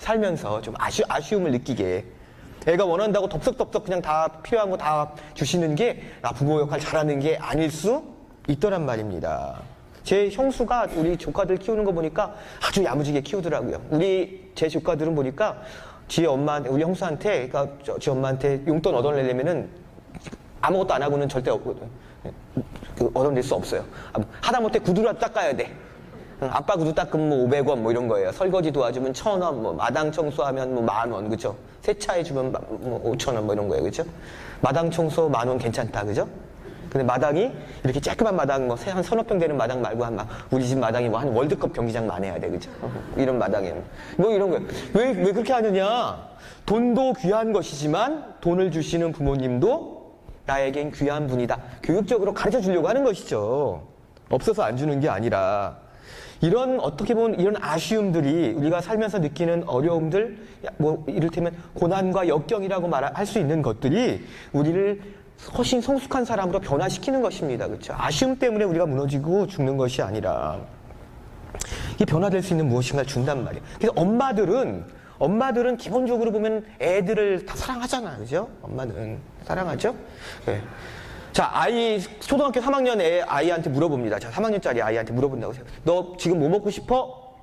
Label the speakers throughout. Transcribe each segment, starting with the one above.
Speaker 1: 살면서 좀 아쉬움을 느끼게. 애가 원한다고 덥석덥석 그냥 다 필요한 거 다 주시는 게 나 부모 역할 잘하는 게 아닐 수 있더란 말입니다. 제 형수가 우리 조카들 키우는 거 보니까 아주 야무지게 키우더라고요. 제 조카들은 보니까 지 엄마한테, 우리 형수한테, 그러니까 지 엄마한테 용돈 얻어내려면은 아무것도 안 하고는 절대 얻어낼 수 없어요. 하다못해 구두라도 닦아야 돼. 아빠 구두 닦으면 뭐 500원 뭐 이런 거예요. 설거지 도와주면 1,000원, 뭐 마당 청소하면 뭐 10,000원, 그죠? 세차해주면 뭐 5,000원 뭐 이런 거예요, 그죠? 마당 청소 10,000원 괜찮다, 그죠? 근데 마당이 이렇게 쬐끄만 마당, 뭐 한 서너 평 되는 마당 말고 우리 집 마당이 뭐 한 월드컵 경기장만 해야 돼, 그죠? 이런 마당에는. 뭐 이런 거예요. 왜 그렇게 하느냐? 돈도 귀한 것이지만 돈을 주시는 부모님도 나에겐 귀한 분이다. 교육적으로 가르쳐 주려고 하는 것이죠. 없어서 안 주는 게 아니라. 어떻게 보면 이런 아쉬움들이 우리가 살면서 느끼는 어려움들, 뭐, 이를테면 고난과 역경이라고 할 수 있는 것들이 우리를 훨씬 성숙한 사람으로 변화시키는 것입니다. 그렇죠? 아쉬움 때문에 우리가 무너지고 죽는 것이 아니라, 이 변화될 수 있는 무엇인가를 준단 말이에요. 그래서 엄마들은 기본적으로 보면 애들을 다 사랑하잖아요. 그죠? 엄마는 사랑하죠? 네. 자, 초등학교 3학년 아이한테 물어봅니다. 자, 3학년짜리 아이한테 물어본다고 해요. 너 지금 뭐 먹고 싶어?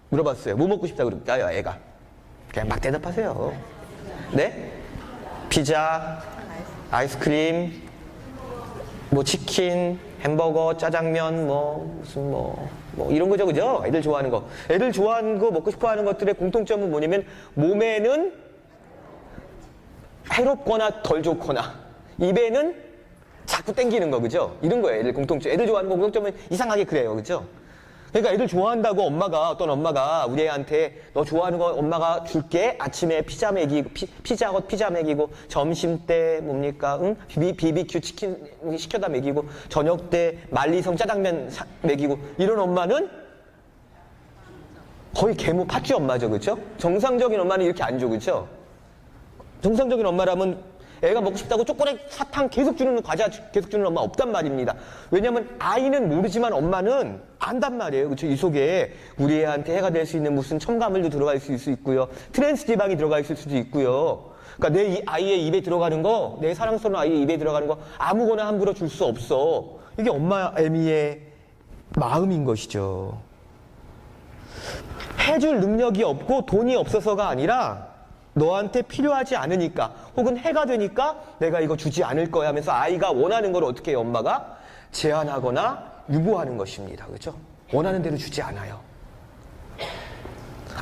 Speaker 1: 물어봤어요. 뭐 먹고 싶다고 그럴까요, 애가? 그냥 막 대답하세요. 네? 피자, 아이스크림, 뭐 치킨, 햄버거, 짜장면, 뭐 이런 거죠, 그죠? 애들 좋아하는 거. 애들 좋아하는 거, 먹고 싶어 하는 것들의 공통점은 뭐냐면, 몸에는 해롭거나 덜 좋거나, 입에는 자꾸 땡기는 거, 그죠? 이런 거예요, 애들 공통점. 애들 좋아하는 거 공통점은 이상하게 그래요, 그죠? 그러니까 애들 좋아한다고 어떤 엄마가 우리 애한테 너 좋아하는 거 엄마가 줄게. 아침에 피자 먹이고, 점심 때 뭡니까? BBQ 치킨 시켜다 먹이고, 저녁 때 만리성 짜장면 먹이고, 이런 엄마는 거의 팥쥐 엄마죠, 그죠? 정상적인 엄마는 이렇게 안 줘, 그죠? 정상적인 엄마라면 애가 먹고 싶다고 초콜릿, 사탕 계속 주는, 과자 계속 주는 엄마 없단 말입니다. 왜냐면 아이는 모르지만 엄마는 안단 말이에요. 그렇죠? 이 속에 우리 애한테 해가 될 수 있는 무슨 첨가물도 들어가 있을 수 있고요. 트랜스 지방이 들어가 있을 수도 있고요. 그러니까 내 아이의 입에 들어가는 거, 내 사랑스러운 아이의 입에 들어가는 거 아무거나 함부로 줄 수 없어. 이게 엄마 애미의 마음인 것이죠. 해줄 능력이 없고 돈이 없어서가 아니라 너한테 필요하지 않으니까, 혹은 해가 되니까 내가 이거 주지 않을 거야 하면서 아이가 원하는 걸 어떻게 해요? 엄마가 제한하거나 유보하는 것입니다. 그죠? 원하는 대로 주지 않아요.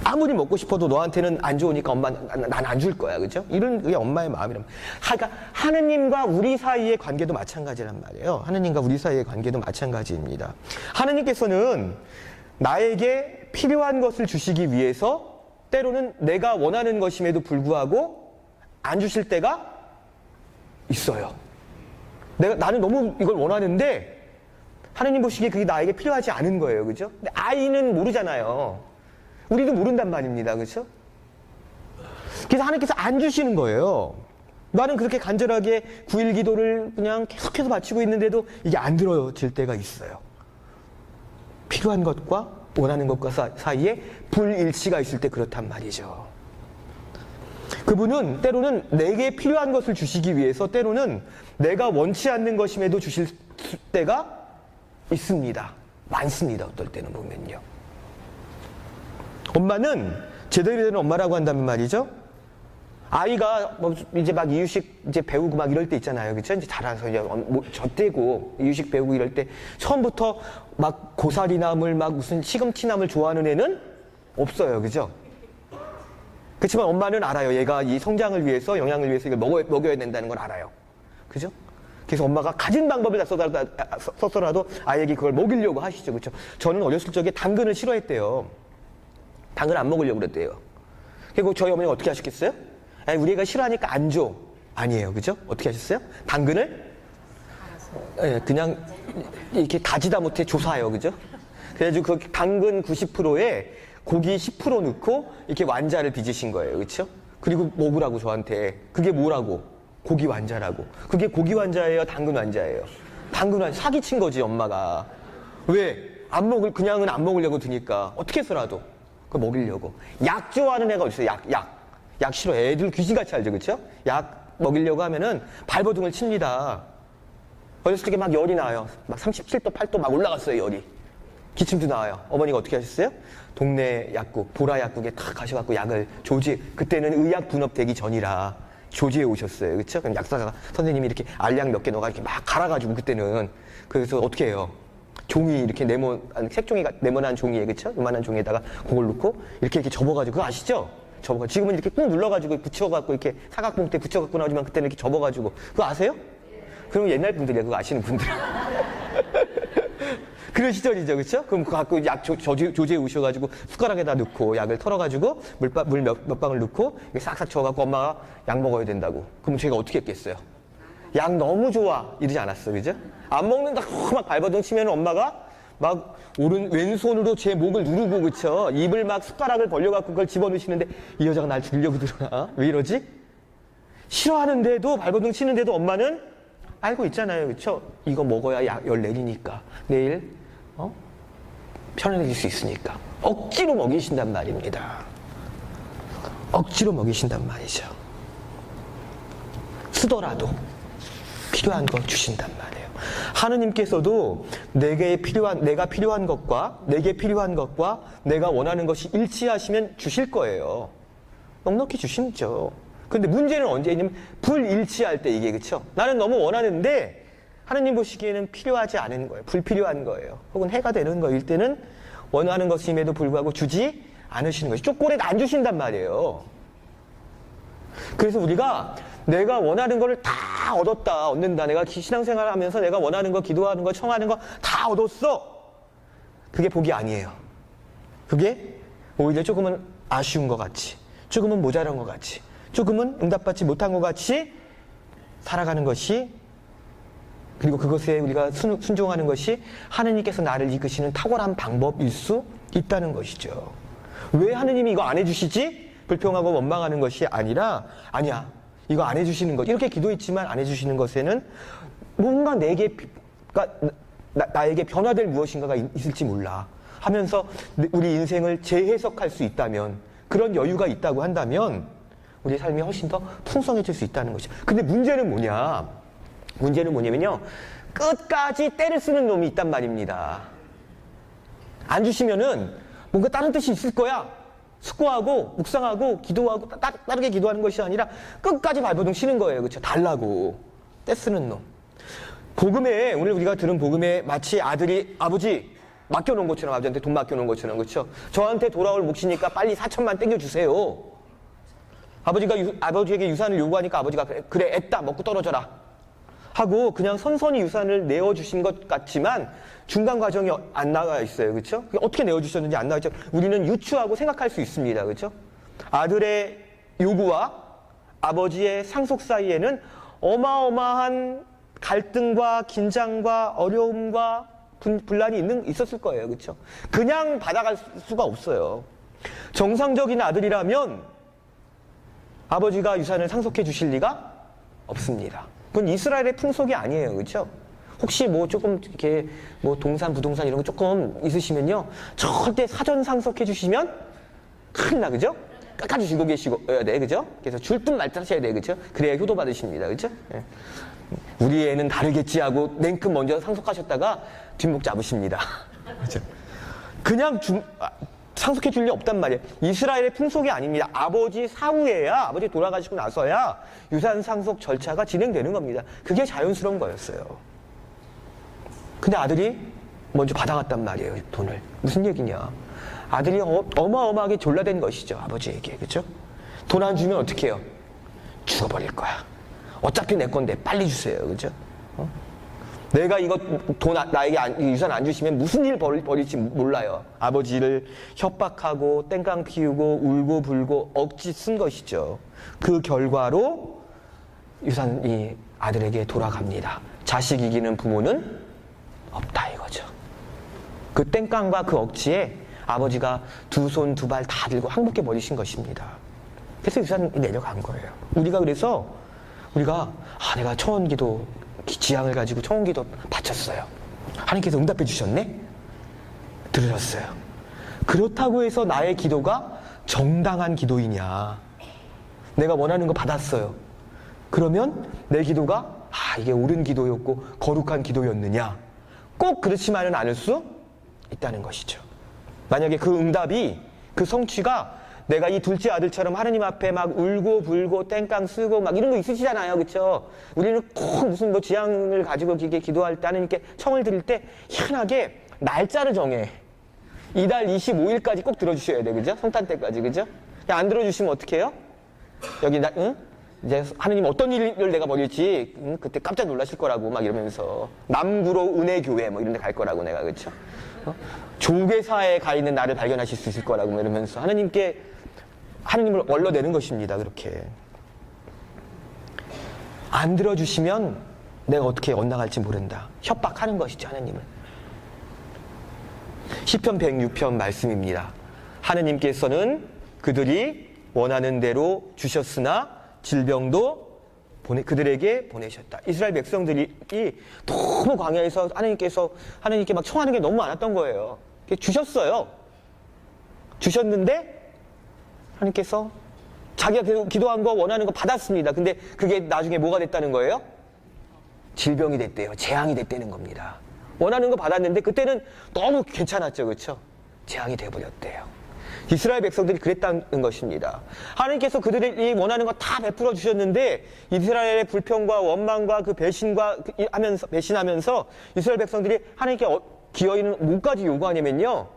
Speaker 1: 아무리 먹고 싶어도 너한테는 안 좋으니까 엄마, 난 안 줄 거야. 그죠? 이런 게 엄마의 마음이란 말이에요. 그러니까 하느님과 우리 사이의 관계도 마찬가지란 말이에요. 하느님과 우리 사이의 관계도 마찬가지입니다. 하느님께서는 나에게 필요한 것을 주시기 위해서 때로는 내가 원하는 것임에도 불구하고 안 주실 때가 있어요. 나는 너무 이걸 원하는데 하느님 보시기에 그게 나에게 필요하지 않은 거예요. 그죠? 근데 아이는 모르잖아요. 우리도 모른단 말입니다. 그죠? 그래서 하느님께서 안 주시는 거예요. 나는 그렇게 간절하게 9일 기도를 그냥 계속해서 바치고 있는데도 이게 안 들어질 때가 있어요. 필요한 것과 원하는 것과 사이에 불일치가 있을 때 그렇단 말이죠. 그분은 때로는 내게 필요한 것을 주시기 위해서 때로는 내가 원치 않는 것임에도 주실 때가 있습니다. 많습니다. 어떨 때는 보면요. 엄마는 제대로 된 엄마라고 한다면 말이죠. 아이가 이제 막 이유식 이제 배우고 막 이럴 때 있잖아요. 그쵸? 이제 자라서 이제 젖대고 이유식 배우고 이럴 때 처음부터 막 고사리나물 막 무슨 시금치나물 좋아하는 애는 없어요. 그죠? 그렇지만 엄마는 알아요. 얘가 이 성장을 위해서, 영양을 위해서 이걸 먹여야 된다는 걸 알아요. 그죠? 그래서 엄마가 가진 방법을 다 써서라도 아이에게 그걸 먹이려고 하시죠. 그렇죠? 저는 어렸을 적에 당근을 싫어했대요. 당근 안 먹으려고 그랬대요. 그리고 저희 어머니가 어떻게 하셨겠어요? 아니, 우리 애가 싫어하니까 안 줘. 아니에요. 그죠? 어떻게 하셨어요? 당근을 그냥 이렇게 다지다 못해 조사요. 그죠? 그래가지고 그 당근 90%에 고기 10% 넣고 이렇게 완자를 빚으신 거예요. 그렇죠? 그리고 먹으라고 저한테. 그게 뭐라고? 고기 완자라고. 그게 고기 완자예요? 당근 완자예요? 당근 완자. 사기친 거지, 엄마가. 왜? 그냥은 안 먹으려고 드니까. 어떻게 해서라도. 그걸 먹이려고. 약 좋아하는 애가 어딨어요? 약 싫어. 애들 귀신같이 알죠, 그쵸? 약 먹이려고 하면은 발버둥을 칩니다. 어렸을 때 막 열이 나요. 막 37도, 8도 막 올라갔어요, 열이. 기침도 나와요. 어머니가 어떻게 하셨어요? 동네 약국, 보라 약국에 탁 가셔갖고 약을 그때는 의약 분업되기 전이라 조지해 오셨어요. 그쵸? 그럼 약사가, 선생님이 이렇게 알약 몇 개 넣어가 이렇게 막 갈아가지고 그때는. 그래서 어떻게 해요? 종이 이렇게 색종이가 네모난 종이에, 그쵸? 요만한 종이에다가 그걸 넣고 이렇게 접어가지고, 그거 아시죠? 접어가지고. 지금은 이렇게 꾹 눌러가지고 붙여갖고 이렇게 사각봉투에 붙여갖고 나오지만 그때는 이렇게 접어가지고. 그거 아세요? 그럼 옛날 분들이야, 그거 아시는 분들. 그런 시절이죠, 그쵸? 그럼 그거 갖고 약 조제해 오셔가지고 숟가락에다 넣고 약을 털어가지고 물 몇 방울 넣고 싹싹 저어갖고 엄마가 약 먹어야 된다고. 그럼 제가 어떻게 했겠어요? 약 너무 좋아. 이러지 않았어, 그죠? 안 먹는다고 막 발버둥 치면 엄마가 막 왼손으로 제 목을 누르고, 그쵸? 입을 막 숟가락을 벌려갖고 그걸 집어넣으시는데 이 여자가 날 죽이려고 들어나? 왜 이러지? 싫어하는데도 발버둥 치는데도 엄마는 알고 있잖아요, 그쵸? 이거 먹어야 열 내리니까 내일 편안해질 수 있으니까 억지로 먹이신단 말입니다. 억지로 먹이신단 말이죠. 쓰더라도 필요한 거 주신단 말이에요. 하느님께서도 내가 필요한 것과 내가 원하는 것이 일치하시면 주실 거예요. 넉넉히 주시죠. 근데 문제는 언제 있냐면 불일치할 때, 이게, 그쵸? 나는 너무 원하는데 하느님 보시기에는 필요하지 않은 거예요. 불필요한 거예요. 혹은 해가 되는 거일 때는 원하는 것임에도 불구하고 주지 않으시는 거예요. 쪼꼬레도 안 주신단 말이에요. 그래서 우리가 내가 원하는 거를 다 얻는다. 내가 신앙생활 하면서 내가 원하는 거, 기도하는 거, 청하는 거 다 얻었어. 그게 복이 아니에요. 그게 오히려 조금은 아쉬운 것 같이, 조금은 모자란 것 같이, 조금은 응답받지 못한 것 같이 살아가는 것이, 그리고 그것에 우리가 순종하는 것이 하느님께서 나를 이끄시는 탁월한 방법일 수 있다는 것이죠. 왜 하느님이 이거 안 해주시지? 불평하고 원망하는 것이 아니라, 아니야, 이거 안 해주시는 것, 이렇게 기도했지만 안 해주시는 것에는 뭔가 나에게 변화될 무엇인가가 있을지 몰라 하면서 우리 인생을 재해석할 수 있다면, 그런 여유가 있다고 한다면 우리 삶이 훨씬 더 풍성해질 수 있다는 것이죠. 근데 문제는 뭐냐면요, 끝까지 때를 쓰는 놈이 있단 말입니다. 안 주시면은 뭔가 다른 뜻이 있을 거야. 숙고하고 묵상하고 기도하고 다르게 기도하는 것이 아니라 끝까지 발버둥 치는 거예요. 그렇죠? 달라고. 때 쓰는 놈. 복음에, 오늘 우리가 들은 복음에 마치 아버지 맡겨놓은 것처럼, 아버지한테 돈 맡겨놓은 것처럼, 그렇죠? 저한테 돌아올 몫이니까 빨리 4천만 땡겨주세요. 아버지에게 유산을 요구하니까 아버지가 그래 애따 먹고 떨어져라 하고 그냥 선선히 유산을 내어주신 것 같지만 중간 과정이 안 나와 있어요. 그렇죠? 어떻게 내어주셨는지 안 나와 있죠. 우리는 유추하고 생각할 수 있습니다. 그렇죠? 아들의 요구와 아버지의 상속 사이에는 어마어마한 갈등과 긴장과 어려움과 분란이 있었을 거예요. 그렇죠? 그냥 받아갈 수가 없어요. 정상적인 아들이라면 아버지가 유산을 상속해 주실 리가 없습니다. 그건 이스라엘의 풍속이 아니에요. 그렇죠? 혹시 조금 이렇게 동산, 부동산 이런 거 조금 있으시면요, 절대 사전 상속해 주시면 큰일 나, 그죠? 끝까지 쥐고 계시고야 돼, 그죠? 그래서 줄 듯 말 듯 하셔야 돼, 그죠? 그래야 효도 받으십니다, 그죠? 예. 우리 애는 다르겠지 하고 냉큼 먼저 상속하셨다가 뒷목 잡으십니다. 그죠? 그냥 상속해 줄 리 없단 말이에요. 이스라엘의 풍속이 아닙니다. 아버지 사후에야, 아버지 돌아가시고 나서야 유산 상속 절차가 진행되는 겁니다. 그게 자연스러운 거였어요. 근데 아들이 먼저 받아갔단 말이에요, 돈을. 무슨 얘기냐. 아들이 어마어마하게 졸라댄 것이죠, 아버지에게. 그죠? 돈 안 주면 어떻게 해요? 죽어버릴 거야. 어차피 내 건데 빨리 주세요. 그죠? 내가 이거 나에게 유산 안 주시면 무슨 일 벌일지 몰라요. 아버지를 협박하고 땡깡 피우고 울고 불고 억지 쓴 것이죠. 그 결과로 유산이 아들에게 돌아갑니다. 자식 이기는 부모는 없다 이거죠. 그 땡깡과 그 억지에 아버지가 두 손 두 발 다 들고 항복해 버리신 것입니다. 그래서 유산이 내려간 거예요. 그래서 우리가 내가 청원기도 지향을 가지고 청원기도 바쳤어요. 하나님께서 응답해 주셨네? 들으셨어요. 그렇다고 해서 나의 기도가 정당한 기도이냐? 내가 원하는 거 받았어요. 그러면 내 기도가 이게 옳은 기도였고 거룩한 기도였느냐? 꼭 그렇지만은 않을 수 있다는 것이죠. 만약에 그 응답이, 그 성취가 내가 이 둘째 아들처럼 하느님 앞에 막 울고 불고 땡깡 쓰고 막 이런 거 있으시잖아요. 그렇죠? 우리는 꼭 무슨 뭐 지향을 가지고 이렇게 기도할 때 하느님께 청을 드릴 때 희한하게 날짜를 정해. 이달 25일까지 꼭 들어주셔야 돼. 그죠? 성탄 때까지. 그죠? 안 들어주시면 어떻게 해요? 여기 이제 하느님 어떤 일을 내가 벌일지 그때 깜짝 놀라실 거라고 막 이러면서 남구로 은혜교회 뭐 이런 데 갈 거라고 내가. 그렇죠? 조계사에 가 있는 나를 발견하실 수 있을 거라고 이러면서 하느님을 얼러내는 것입니다. 그렇게 안 들어주시면 내가 어떻게 엇나갈지 모른다. 협박하는 것이죠. 하느님을. 시편 106편 말씀입니다. 하느님께서는 그들이 원하는 대로 주셨으나 질병도 그들에게 보내셨다. 이스라엘 백성들이 너무 광야에서 하느님께 막 청하는 게 너무 많았던 거예요. 주셨어요. 주셨는데 하느님께서 자기가 기도한 거 원하는 거 받았습니다. 근데 그게 나중에 뭐가 됐다는 거예요? 질병이 됐대요. 재앙이 됐다는 겁니다. 원하는 거 받았는데 그때는 너무 괜찮았죠. 그렇죠? 재앙이 돼버렸대요. 이스라엘 백성들이 그랬다는 것입니다. 하나님께서 그들이 원하는 거 다 베풀어 주셨는데 이스라엘의 불평과 원망과 그 배신하면서 이스라엘 백성들이 하나님께 기어있는 뭐까지 요구하냐면요.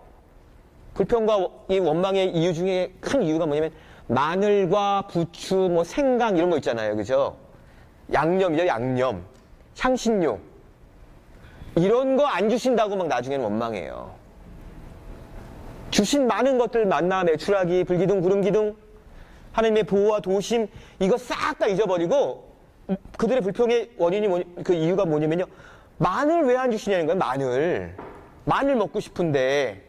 Speaker 1: 불평과 이 원망의 이유 중에 큰 이유가 뭐냐면 마늘과 부추, 뭐 생강 이런 거 있잖아요. 그죠? 양념이죠. 양념. 향신료. 이런 거 안 주신다고 막 나중에는 원망해요. 주신 많은 것들 만나, 메추라기, 불기둥, 구름기둥, 하나님의 보호와 도우심 이거 싹 다 잊어버리고 그들의 불평의 원인이 그 이유가 뭐냐면요. 마늘 왜 안 주시냐는 거예요. 마늘 먹고 싶은데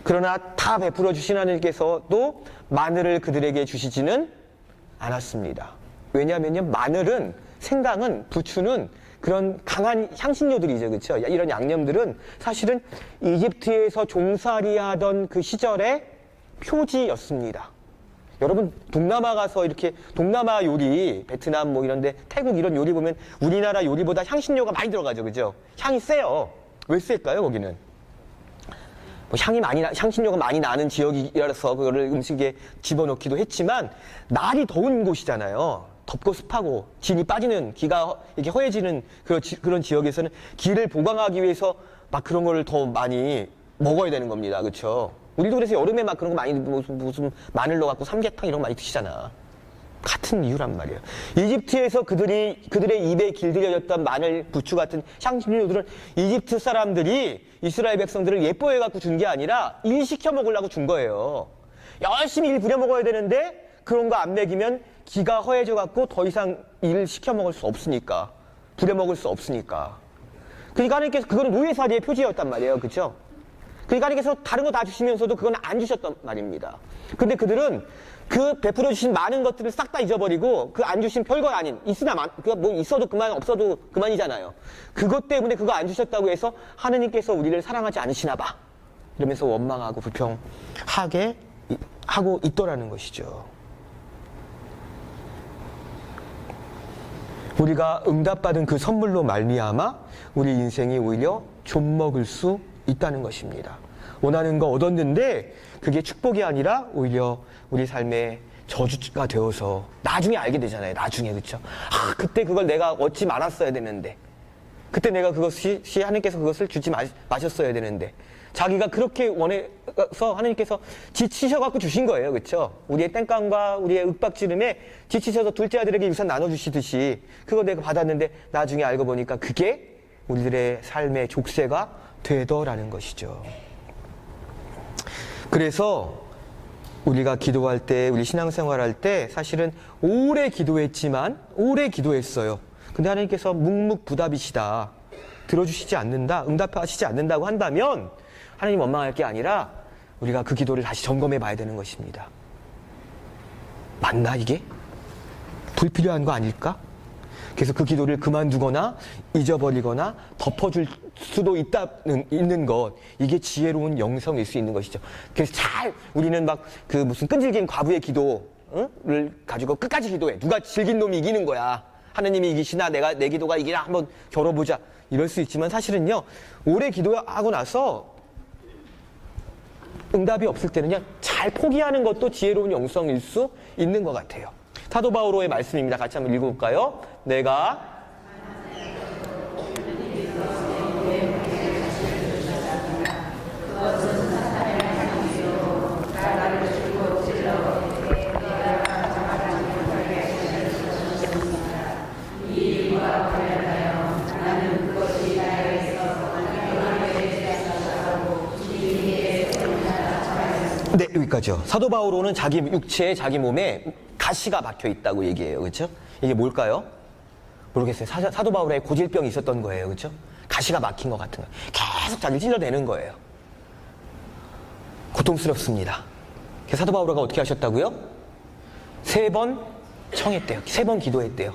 Speaker 1: 그러나 다 베풀어 주신 하나님께서도 마늘을 그들에게 주시지는 않았습니다. 왜냐하면요. 마늘은, 생강은, 부추는 그런 강한 향신료들이죠. 그렇죠? 이런 양념들은 사실은 이집트에서 종살이하던 그 시절의 표지였습니다. 여러분 동남아 가서 이렇게 동남아 요리, 베트남 뭐 이런데 태국 이런 요리 보면 우리나라 요리보다 향신료가 많이 들어가죠. 그죠? 향이 세요. 왜 셀까요? 거기는 뭐 향신료가 많이 나는 지역이라서 그거를 음식에 집어넣기도 했지만 날이 더운 곳이잖아요. 덥고 습하고 진이 빠지는, 기가 이렇게 허해지는 그런 지역에서는 기를 보강하기 위해서 막 그런 걸 더 많이 먹어야 되는 겁니다. 그렇죠? 우리도 그래서 여름에 막 그런 거 많이 무슨 마늘 넣어갖고 삼계탕 이런 거 많이 드시잖아. 같은 이유란 말이에요. 이집트에서 그들의 입에 길들여졌던 마늘, 부추 같은 향신료들은 이집트 사람들이 이스라엘 백성들을 예뻐해갖고 준 게 아니라 일 시켜 먹으려고 준 거예요. 열심히 일 부려 먹어야 되는데 그런 거 안 먹이면 기가 허해져갖고 더 이상 일 시켜 먹을 수 없으니까, 부려 먹을 수 없으니까. 그러니까 하나님께서 그건 노예살이의 표지였단 말이에요. 그렇죠? 그러니까 하나님께서 다른 거 다 주시면서도 그건 안 주셨단 말입니다. 근데 그들은 그 베풀어 주신 많은 것들을 싹 다 잊어버리고 그 안 주신 별거 아닌, 뭐 있어도 그만 없어도 그만이잖아요. 그것 때문에 그거 안 주셨다고 해서 하느님께서 우리를 사랑하지 않으시나 봐. 이러면서 원망하고 불평하게 하고 있더라는 것이죠. 우리가 응답받은 그 선물로 말미암아 우리 인생이 오히려 좀먹을 수 있다는 것입니다. 원하는 거 얻었는데 그게 축복이 아니라 오히려 우리 삶의 저주가 되어서 나중에 알게 되잖아요. 나중에. 그렇죠? 그때 그걸 내가 얻지 말았어야 되는데, 그때 내가 하나님께서 그것을 주지 마셨어야 되는데, 자기가 그렇게 원해서 하나님께서 지치셔갖고 주신 거예요. 그렇죠? 우리의 땡깡과 우리의 윽박지름에 지치셔서 둘째 아들에게 유산 나눠주시듯이 그거 내가 받았는데 나중에 알고 보니까 그게 우리들의 삶의 족쇄가 되더라는 것이죠. 그래서 우리가 기도할 때, 우리 신앙생활할 때 사실은 오래 기도했어요. 근데 하나님께서 묵묵부답이시다. 들어주시지 않는다. 응답하시지 않는다고 한다면 하나님 원망할 게 아니라 우리가 그 기도를 다시 점검해 봐야 되는 것입니다. 맞나 이게? 불필요한 거 아닐까? 그래서 그 기도를 그만두거나 잊어버리거나 덮어줄 수도 있는 것, 이게 지혜로운 영성일 수 있는 것이죠. 그래서 잘 우리는 막 그 무슨 끈질긴 과부의 기도를 가지고 끝까지 기도해. 누가 질긴 놈이 이기는 거야. 하느님이 이기시나 내 기도가 이기나 한번 겨뤄보자. 이럴 수 있지만 사실은요, 오래 기도하고 나서 응답이 없을 때는요, 잘 포기하는 것도 지혜로운 영성일 수 있는 것 같아요. 사도 바오로의 말씀입니다. 같이 한번 읽어볼까요? 내가 네, 여기까지요. 사도 바오로는 자기 육체에 자기 몸에 가시가 박혀 있다고 얘기해요. 그렇죠? 이게 뭘까요? 모르겠어요. 사도 바오로에 고질병이 있었던 거예요. 그렇죠? 가시가 막힌 것 같은 거예요. 계속 자기를 찔러대는 거예요. 고통스럽습니다. 그래서 사도 바오로가 어떻게 하셨다고요? 3번 청했대요. 3번 기도했대요.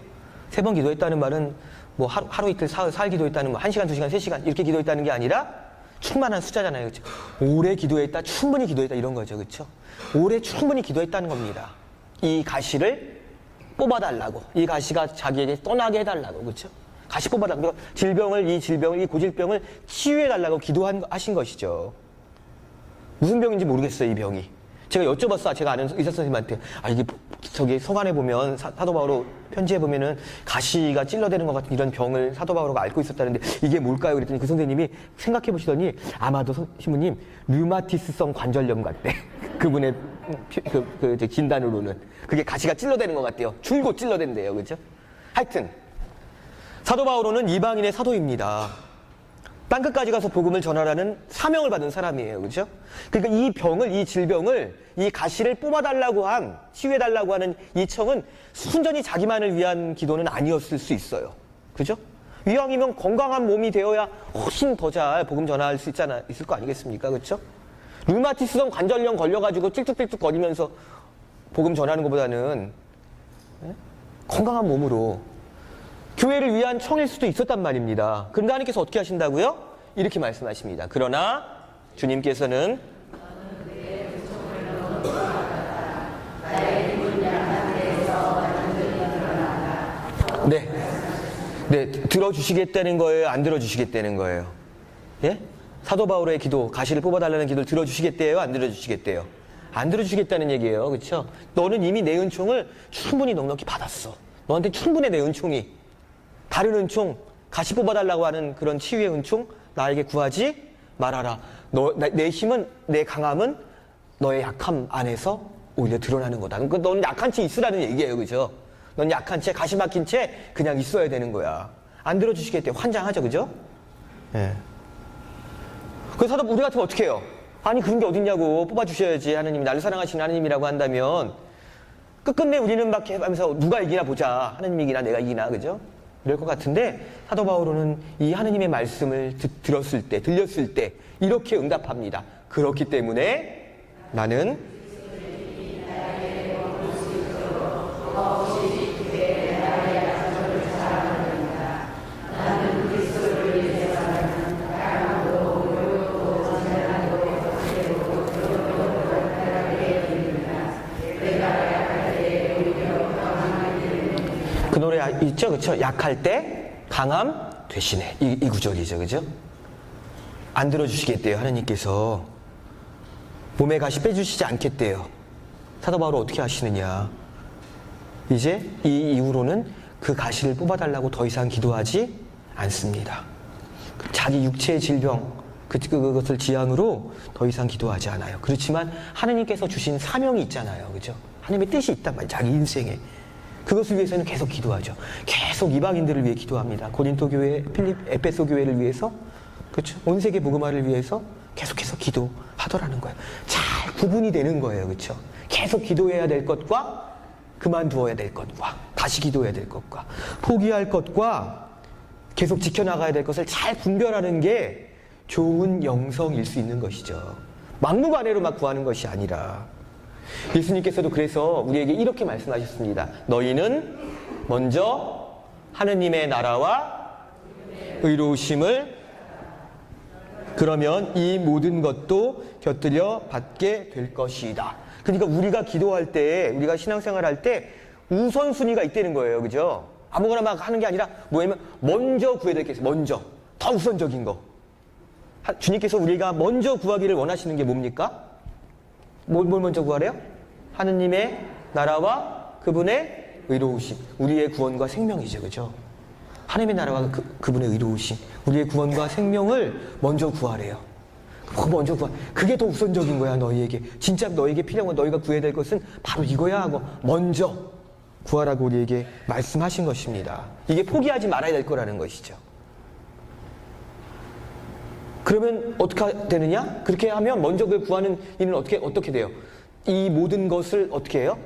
Speaker 1: 3번 기도했다는 말은 뭐 하루 이틀 사흘 기도했다는 뭐 1시간, 2시간, 3시간 이렇게 기도했다는 게 아니라 충만한 숫자잖아요. 그렇죠? 오래 기도했다, 충분히 기도했다 이런 거죠. 그렇죠? 오래 충분히 기도했다는 겁니다. 이 가시를 뽑아달라고. 이 가시가 자기에게 떠나게 해달라고. 그렇죠? 가시 뽑아달라고. 이 고질병을 치유해달라고 기도하신 것이죠. 무슨 병인지 모르겠어요, 이 병이. 제가 여쭤봤어요. 제가 아는 의사 선생님한테. 이게 저기 서간에 보면 사도 바오로 편지에 보면은 가시가 찔러대는 것 같은 이런 병을 사도 바오로가 앓고 있었다는데 이게 뭘까요? 그랬더니 그 선생님이 생각해 보시더니 아마도 신부님 류마티스성 관절염 같대. 그분의 진단으로는 그게 가시가 찔러대는 것 같대요. 줄곧 찔러댄대요. 그죠? 하여튼 사도 바오로는 이방인의 사도입니다. 땅끝까지 가서 복음을 전하라는 사명을 받은 사람이에요. 그죠? 그러니까 이 질병을, 이 가시를 뽑아달라고 치유해달라고 하는 이 청은 순전히 자기만을 위한 기도는 아니었을 수 있어요. 그죠? 이왕이면 건강한 몸이 되어야 훨씬 더 잘 복음 전할 수 있을 거 아니겠습니까? 그죠? 류마티스성 관절염 걸려가지고 찔뚝찔뚝 거리면서 복음 전하는 것보다는 건강한 몸으로 교회를 위한 청일 수도 있었단 말입니다. 그런데 하나님께서 어떻게 하신다고요? 이렇게 말씀하십니다. 그러나 주님께서는 네, 들어주시겠다는 거예요? 안 들어주시겠다는 거예요? 예? 사도 바울의 기도, 가시를 뽑아달라는 기도를 들어주시겠대요? 안 들어주시겠대요? 안 들어주시겠다는 얘기예요. 그렇죠? 너는 이미 내 은총을 충분히 넉넉히 받았어. 너한테 충분히 내 은총이, 다른 은총, 가시 뽑아달라고 하는 그런 치유의 은총 나에게 구하지 말아라. 내 힘은, 내 강함은 너의 약함 안에서 오히려 드러나는 거다. 그러니까 너는 약한 채 있으라는 얘기예요. 그죠? 넌 약한 채, 가시 막힌 채 그냥 있어야 되는 거야. 안 들어주시겠대요. 환장하죠. 그죠? 예. 그래서 우리 같으면 어떻게 해요? 아니 그런 게 어딨냐고. 뽑아주셔야지. 하느님이 나를 사랑하시는 하느님이라고 한다면 끝끝내 우리는 막 하면서 누가 이기나 보자. 하느님이 이기나 내가 이기나. 그죠? 이럴 것 같은데 사도 바오로는 이 하느님의 말씀을 들었을 때, 들렸을 때 이렇게 응답합니다. 그렇기 때문에 나는 그 노래 있죠? 그쵸? 약할 때 강함 되시네. 이 구절이죠. 그죠? 안 들어주시겠대요. 하나님께서. 몸에 가시 빼주시지 않겠대요. 사도 바울은 어떻게 하시느냐. 이제 이 이후로는 그 가시를 뽑아달라고 더 이상 기도하지 않습니다. 자기 육체의 질병, 그것을 지향으로 더 이상 기도하지 않아요. 그렇지만 하나님께서 주신 사명이 있잖아요. 그죠? 하나님의 뜻이 있단 말이에요. 자기 인생에. 그것을 위해서는 계속 기도하죠. 계속 이방인들을 위해 기도합니다. 고린도 교회, 에베소 교회를 위해서, 그렇죠? 온 세계 복음화를 위해서 계속해서 기도하더라는 거예요. 잘 구분이 되는 거예요, 그렇죠? 계속 기도해야 될 것과 그만두어야 될 것과 다시 기도해야 될 것과 포기할 것과 계속 지켜나가야 될 것을 잘 분별하는 게 좋은 영성일 수 있는 것이죠. 막무가내로 막 구하는 것이 아니라. 예수님께서도 그래서 우리에게 이렇게 말씀하셨습니다. 너희는 먼저 하느님의 나라와 의로우심을 그러면 이 모든 것도 곁들여 받게 될 것이다. 그러니까 우리가 기도할 때, 우리가 신앙생활 할 때 우선순위가 있다는 거예요. 그죠? 아무거나 막 하는 게 아니라 뭐냐면 먼저 구해야 될 게 있어요. 먼저. 더 우선적인 거. 주님께서 우리가 먼저 구하기를 원하시는 게 뭡니까? 뭘 먼저 구하래요? 하느님의 나라와 그분의 의로우심. 우리의 구원과 생명이죠. 그죠? 하나님의 나라와 그분의 의로우심, 우리의 구원과 생명을 먼저 구하래요. 먼저 구하. 그게 더 우선적인 거야, 너희에게. 진짜 너희에게 필요한 건, 너희가 구해야 될 것은 바로 이거야 하고 먼저 구하라고 우리에게 말씀하신 것입니다. 이게 포기하지 말아야 될 거라는 것이죠. 그러면 어떻게 되느냐? 그렇게 하면 먼저 그 구하는 이는 어떻게 돼요? 이 모든 것을 어떻게 해요?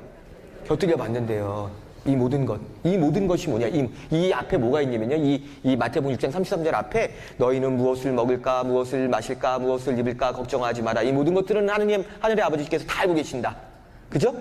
Speaker 1: 곁들여 받는데요. 이 모든 것이 뭐냐? 이 앞에 뭐가 있냐면요. 이 마태복음 6장 33절 앞에 너희는 무엇을 먹을까, 무엇을 마실까, 무엇을 입을까 걱정하지 마라. 이 모든 것들은 하느님, 하늘의 아버지께서 다 알고 계신다. 그죠?